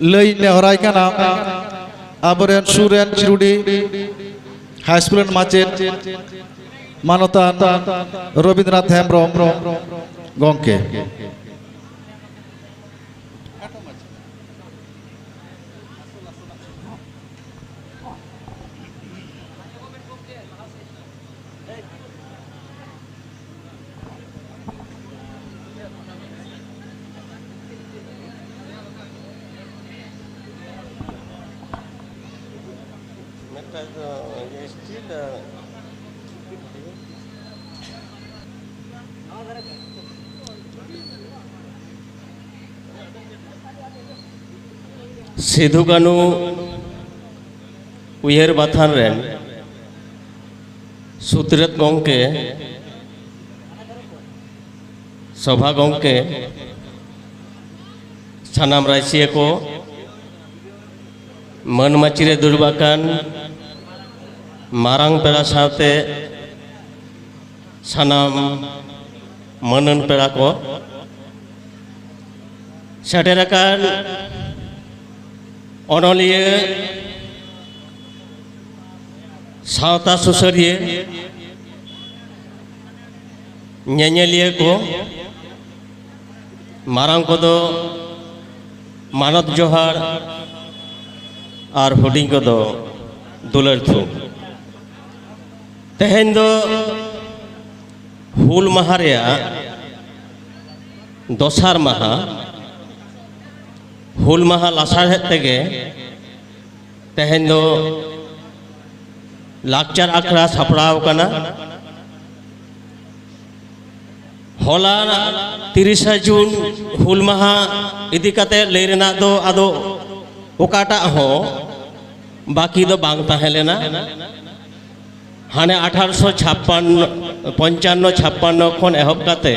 लई नेहराय काना आबरेन Suren Chirudi high school माचेद मानतान Rabindranath Hembrom गंके Sindhu कानू उयहर बाथान rain सुत्रत गंके सभा गंके सानाम रायसिया को मन माचिरे दुर्बाकान मारांग पेड़ा साथे सानाम मनन पेड़ा को सेटेराकान अनलिये सावता सुसरिये नेनेलिये को मारांग को दो मानत जोहार और हुडिंग को दो दुलर थू तेहेन दो हुल महारिया दोसार महा हुल महा लासार तेगे तेहेन दो लाकचार आखड़ा सापड़ाव कना होला 30 जून हुल महा इदी कते लेरेना दो आदो ओकाटा हो बाकी दो बांग ताहेलेना हाने 1855 खन एहब काते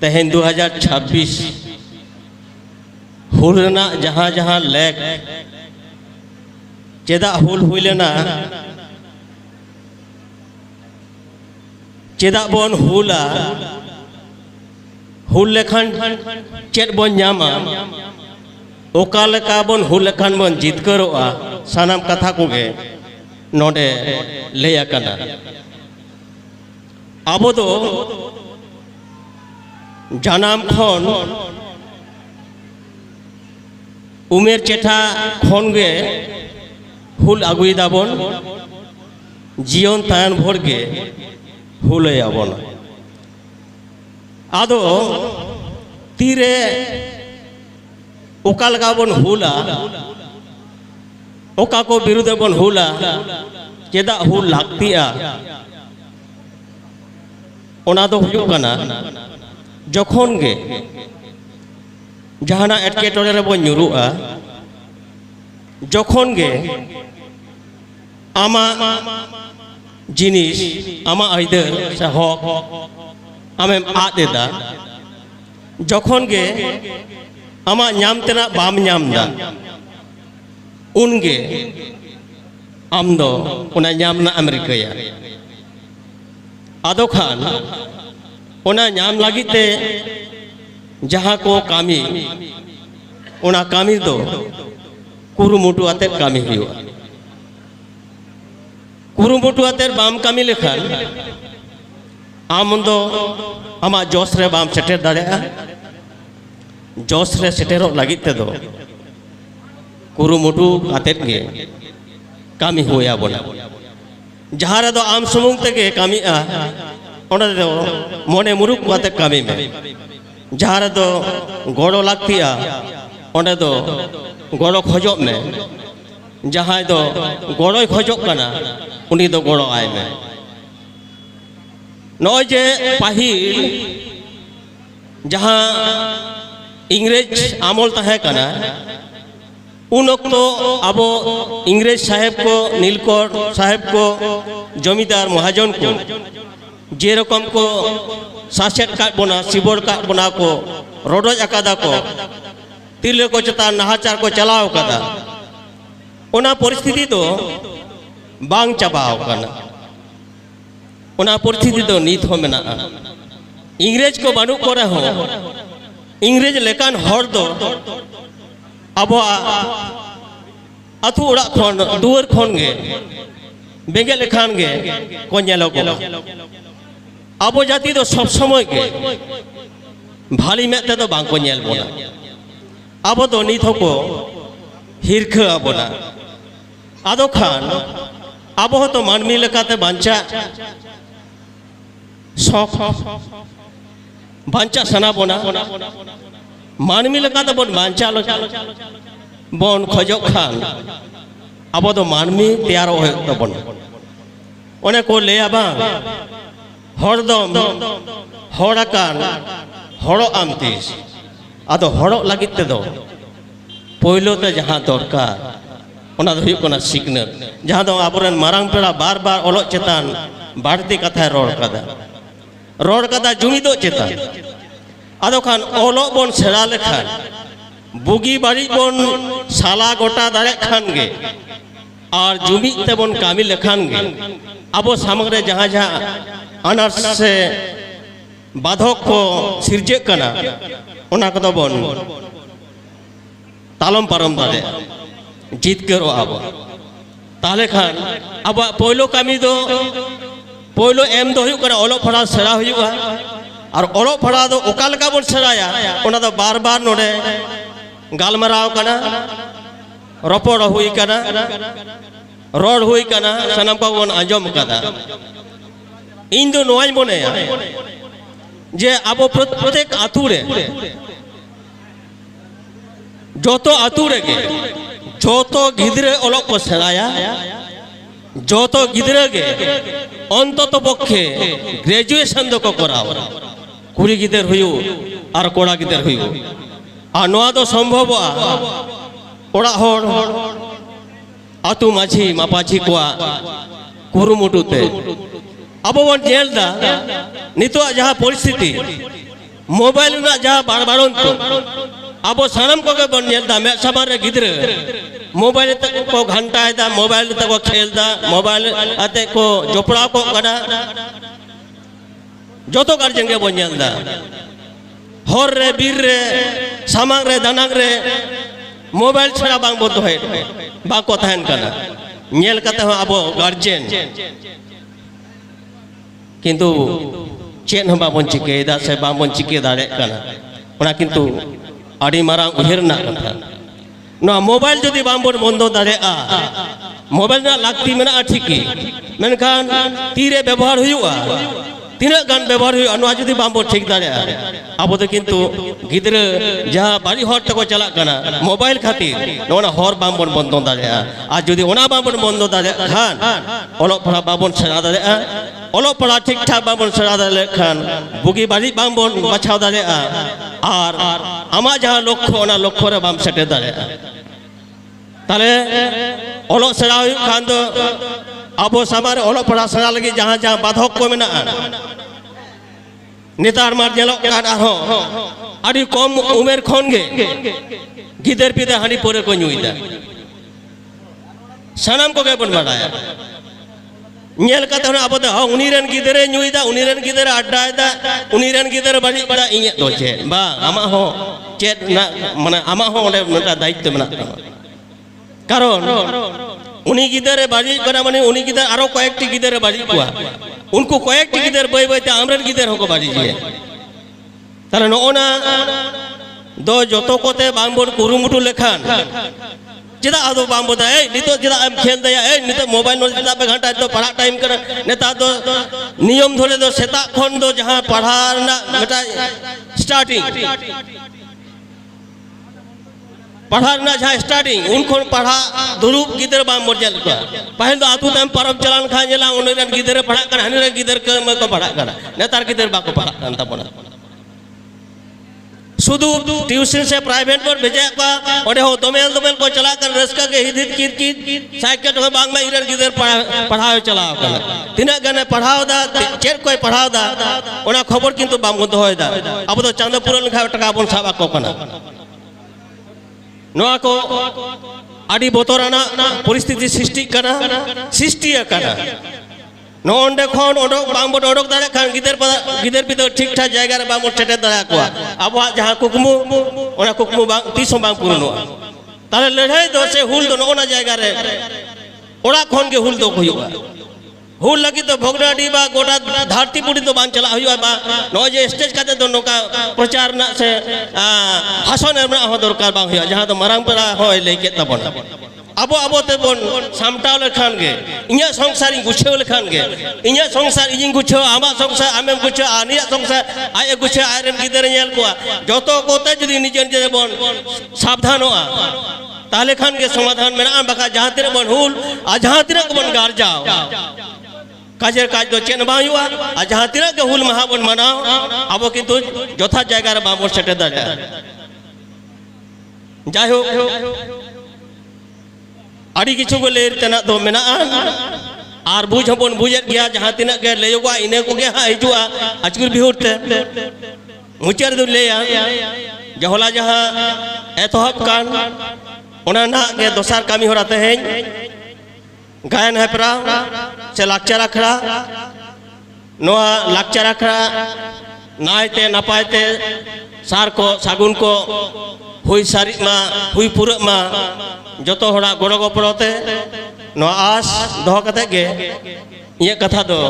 तेहेन 2026 हुल रेना जहाँ जहाँ लेक चेदा हुल हुई लेना चेदा बन हुला हुल लेखान चेद बन न्यामा ओका लेका बन हुल लेखान बन जितकरोआ सानाम कथा कोगे नोडे लेया कना आबो दो जानाम खन उमेर चेठा खन गे हुल आगुई दाबन जीवन तायन भर गे हुले आबन आदो तीरे ओका लगा बन हुला ओका को बिरुद बन हुला चेदा हुल लागतिया ओना दो हुयुग कना जखन गे जहाना एटकेटोरे रे बन ᱧᱩᱨᱩᱜᱼᱟ जखन गे आमा जिनिस आमा आइदर से हक आमेम आद एदा जखन गे आमा ᱧᱟᱢ तेना बाम ᱧᱟᱢ दा उनगे आम दो उना ᱧᱟᱢ ना अमेरिकाया आदो खान उना ᱧᱟᱢ लागित ते जहाँ को कामी उना कामी दो कुरुमुटु आते कामी हुआ कुरुमुटु आते बाम कामी लेखान आम दो आमा जोश रे बाम सेटेर दाड़ेआ जोश रे सेटेरो लागित ते दो कुरुमुटु आते गे कामी हुआ बोला जहाँ रे दो आम सुमुंग तेगे कामी आ ओंडे दो मोने मुरुक आते कामी में जहाँ रे दो गोड़ो लागतिया ओंडे दो गोड़ो खोजो में जहाँ दो गोड़ो खोजो कना उनी दो गोड़ो आए में नॉय जे पाहिल जहाँ इंग्रेज आमोल तहे कना उन तो अबो इंग्रेज साहेब को नीलकोर साहेब को जमींदार महाजन को जे रकम को सासेट का बोना सिबोर का बोना को रोडोज अकादा को तिरले को चता नहाचार को चलाओ कदा ओना परिस्थिति तो बांग चाबाओ कना ओना परिस्थिति तो नीत हो मेना इंग्रेज को बानु करे हो इंग्रेज लेकान हर दो ᱟᱵᱚᱣᱟᱜ ᱟᱹᱛᱩ ᱚᱲᱟᱜ ᱠᱷᱚᱱ ᱫᱩᱣᱟᱹᱨ ᱠᱷᱚᱱ ᱜᱮ ᱵᱮᱸᱜᱮᱫ ᱞᱮᱠᱷᱟᱱ ᱜᱮ ᱠᱚ ᱧᱮᱞᱚᱜᱚᱜᱼᱟ ᱟᱵᱚ ᱡᱟᱹᱛᱤ ᱫᱚ ᱥᱚᱵ ᱥᱚᱢᱚᱭ ᱜᱮ ᱵᱷᱟᱞᱤ ᱢᱮᱫ ᱛᱮᱫᱚ ᱵᱟᱝᱠᱚ ᱧᱮᱞ ᱵᱚᱱᱟ ᱟᱵᱚ ᱫᱚ ᱱᱤᱛ ᱦᱚᱸᱠᱚ ᱦᱤᱨᱠᱷᱟᱹ ᱟᱵᱚᱱᱟ ᱟᱫᱚ ᱠᱷᱟᱱ ᱟᱵᱚ ᱦᱚᱸᱛᱚ ᱢᱟᱹᱱᱢᱤ ᱞᱮᱠᱟᱛᱮ বাঞ্চা সানা বোনা মানমি লেকাতে বন বাঞ্চা বন খোঁজক খান আবো তো মানমি তেয়ার হবন অনেক লেয়া বাং হরদম হড়াকান হড় আমতিস আদো হড় লাগিত তেদো পয়লোতে যাহা দরকার ওনা দো হুয়ুগ কানা সিকনাত যাহা দো আবরেন মারাং পেড়া বার বার অলক চেতান বাড়তি কথায় রড় কাদা জুমিদো চেতান আদো খান অলক বন সেরা লেখান বুগি বাড়ি বন সালা গোটা দাঁড়ে খান গে আর জুমিদ তেবন কামি লেখান গে আবো সামগ্রে যাহা যাহা আনার সে বাধক কো সিরজে কানা ওনা কদো বন তালম পারম দাঁড়ে জিতকেরও আবো তাহলে খান আবার পয়লো কামি দো পয়লো এম দো হুয়ুগ কানা অলো পড়া সেরা হুয়ুগা আর অলো পড়া দো ওকা লেকা বন সেরায়া ওনা দো বার বার নোডে গালমারাও কানা রপড় হুই কানা রড় হুই কানা সানাম কো বন আজম কাদা ইন দো নোয়াই মনেয়া যে আবো প্রত্যেক আতুরে যত আতুরে গে যত গিদরে অলক কো সেরায়া যত গিদরে গে অন্তত পক্ষে গ্রাজুয়েশন দো কো করাও কুড়ি গিদের হইউ আর কোড়া গিদের হইউ আর নোয়া তো সম্ভব ওড়া হড় আতু মাঝি মাপাঝি কোয়া কুরুমুটুতে আবো বন জেলদা নিতো যাহা পরিস্থিতি মোবাইল না যাহা বাড়বাড়ন্ত আবো সানাম কোকে বন জেলদা মে সামারে গিদরে মোবাইল তে কো ঘন্টায় দা মোবাইল তে কো খেলদা মোবাইল আতে কো জপড়া কো কানা যত গার্জেন গে বন জেলদা হর রে বীর রে সামাং রে দানাং রে মোবাইল ছাড়া বাং বন্ধ হয় বা কো থাহেন কানা নেল কাতে আবো গার্জেন কিন্তু চেন হবা বন চিকে দা সে বা বন চিকে দাড়ে কানা ওনা কিন্তু আড়ি মারাং উহের না কথা না মোবাইল যদি বাম্বন বন্ধ দাঁড়ে মোবাইল না লাগতি মেনা ঠিকই মেনখান তীরে ব্যবহার হুয়ুগা তিনা গান ব্যবহার হুয়ুগা নোয়া যদি বাম্বন ঠিক দাঁড়ে আবো তো কিন্তু গিদরে যাহা বাড়ি হর তক চালাক কানা মোবাইল খাতির নোনা হর বাম্বন বন্ধ দাঁড়ে আর যদি ওনা বাম্বন বন্ধ দাঁড়ে খান অলক পড়া বাম্বন সেরা দাঁড়ে অলক পড়া ঠিকঠাক বাম্বন সেরা দাঁড়ে খান বুগি বাড়ি বাম্বন বাছাও দাঁড়ে আর আমার যাহা লক্ষ্য ওনা লক্ষ্য রে বাম সেটে দাঁড়ে তাহলে অলক সেরা হুয়ুগ খান তো আবো সামারে অলক পড়া সেরা লাগি যাহা যাহা বাধক কো মেনা নেতার মার জেলক কান আরো আড়ি কম উমের খন গে গিদের পিদে হাঁড়ি পরে কো ñuইদা সানাম কোকে বন বাড়ায়া ñel কাতে আবো দে উনিরেন গিদরে ñuইদা উনিরেন গিদরে আড্ডায়দা উনিরেন গিদরে বাড়ি বাড়া ইঞে দো চেত বা আমা হো চেত না মানে আমা হো ওনে মেটা দায়িত্ব মেনা কারণ উনি গিদরে বাড়ি করা মানে উনি গিদর আরো কয়েকটি গিদরে বাড়ি কোয়া উনকু কয়েকটি গিদর বই বইতে আমরের গিদর হকো বাড়ি জিয়ে তাহলে নোনা দো যত কোতে বাম্বন কুরুমুটু লেখান যেটা আদো বাম্বো দা এই নিতো যেটা আম খেল দেয়া এই নিতো মোবাইল নো যেটা বে ঘন্টা তো পড়া টাইম করে নেতা তো নিয়ম ধরে দো সেতা খন দো যাহা পড়া না মেটা স্টার্টিং पढ़ा ना जहाँ स्टार्टिंग उनको पढ़ा दुरुप गिदर बाम मर्जल को पहले तो आतु तम परम चलान खा जला उन्हें गिदर पढ़ा कर हने गिदर को पढ़ा कर नेतार गिदर बाको पढ़ा करता पड़ा शुद्ध ट्यूशन से प्राइवेट पर भेजा का और हो दोमेल दोमेल को चला कर रस्का के हित की साइकिल हो बांग में इधर गिदर पढ़ाओ चलाओ कर तिना गने पढ़ाओ दा चेर कोई पढ़ाओ दा ओना खबर किंतु बाम को होय दा अब तो चांदपुर लिखा टका बन साबा को कना নোয়া কো আডি বতরানা পরিস্থিতি সৃষ্টি কানা সৃষ্টি কানা নন্ডে খন ওডক বাম্বট ওডক দাঁড়ে খান গিদের পিতে ঠিকঠাক জায়গায় বাম্বট সেটে দাঁড়া কোয়া আবহাওয়া যাহা কুকমু ওনা কুকমু তিস বাং পুরনো তাহলে লড়াই দো সে হুল দো নোনা জায়গা রে ওড়া খন গে হুল দো হইবা হুল লাগি তো ভোগনাডি বা গোটা ধারতিপুরি তো বান চালা হইবা বা নয় যে স্টেজ কাতে দো নৌকা প্রচার না সে ভাষণ এর না দরকার বাং হইয়া যাহা তো মারাং পড়া হয় লেকে তাবন আবো আবো তে বন সামটাও লেখান গে ইঞা সংসার গুছাও লেখান গে ইঞা সংসার ইজিং গুছাও আমা সংসার আমেম গুছাও আনিয়া সংসার আয়ে গুছাও আয়রেন গিদরে নেল কোয়া যত কোতে যদি নিজে নিজে বন সাবধান হওয়া তাহলে খান গে সমাধান মেনা বাকা যাহা তিনা বন হুল আর যাহা তিনা বন গার যাও কাজের কাজ তো চেন বাং হইয়া আর যাহা তিনা গে হুল মাহা বন মানাও আবো কিন্তু যথা জায়গা রে বাবর সেটে দাঁড়া যাই হোক আড়ি কিছু বলে তেনা তো মেনা আর বুঝ হবন বুঝের গিয়া যাহা তিনা গে লেয়োগা ইনে কো গে হিজুয়া আজকুর বিহুতে মুচার দু লেয়া জহলা যাহা এতহব কান ওনা না গে দোসার কামি হরাতে হেñ গায়ন হেপরা সে লাকচার আখড়া নোয়া লাকচার আখড়া নাইতে নাপাইতে সার কো সাগুন কো হুই সারি মা হুই পুরা মা যত হড়া গড় গপড়তে নোয়া আস দহ কাতে গে ইয়ে কথা দো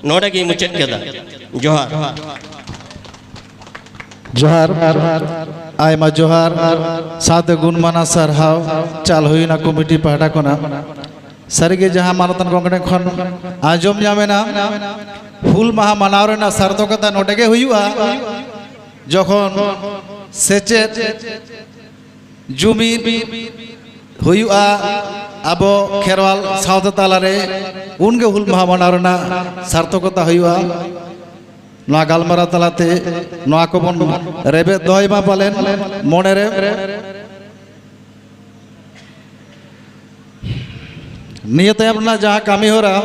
নোডে gi মুচেত কেদা জোহার जोहार आयमा जोहार साथ गुणमाना सरहाव चाल हुईना कमिटी पाहटा कोना सारिगे जहां मानतन गंगड़े खन आजम जामेना हुल माहा मानाव रेना सार्थकता नोटेगे हुईआ जखन सेचेत जुमिन हुईआ आबो खेरवाल सावता तालारे उनगे हुल माहा मानाव रेना सार्थकता हुईआ नोआ गालमारा तालाते नोआ को बन रेबे दहयमा पालेन मने रे नियत अपना जहाँ कामी हो रहा